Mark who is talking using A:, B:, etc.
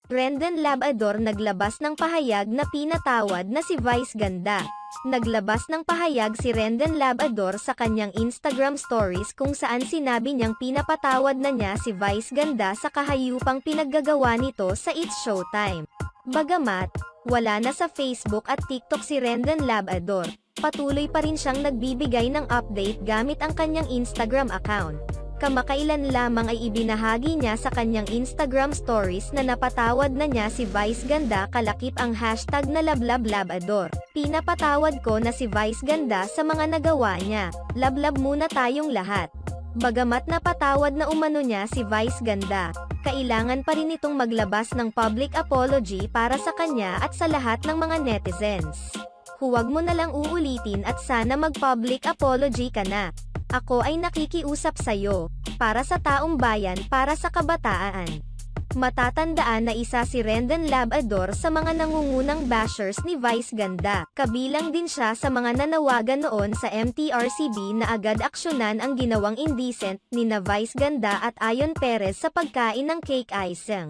A: Rendon Labrador naglabas ng pahayag na pinatawad na si Vice Ganda. Naglabas ng pahayag si Rendon Labrador sa kanyang Instagram stories kung saan sinabi niyang pinapatawad na niya si Vice Ganda sa kahayupang pinaggagawa nito sa It's Showtime. Bagamat, wala na sa Facebook at TikTok si Rendon Labrador, patuloy pa rin siyang nagbibigay ng update gamit ang kanyang Instagram account. Kamakailan lamang ay ibinahagi niya sa kanyang Instagram stories na napatawad na niya si Vice Ganda kalakip ang hashtag na #LabLabador. Pinapatawad ko na si Vice Ganda sa mga nagawa niya. Lablab muna tayong lahat. Bagamat napatawad na umano niya si Vice Ganda, kailangan pa rin itong maglabas ng public apology para sa kanya at sa lahat ng mga netizens. Huwag mo na lang uulitin at sana mag-public apology ka na. Ako ay nakikiusap sa'yo, para sa taong bayan, para sa kabataan. Matatandaan na isa si Rendon Labrador sa mga nangungunang bashers ni Vice Ganda. Kabilang din siya sa mga nanawagan noon sa MTRCB na agad aksyonan ang ginawang indecent ni na Vice Ganda at Ayon Perez sa pagkain ng cake icing.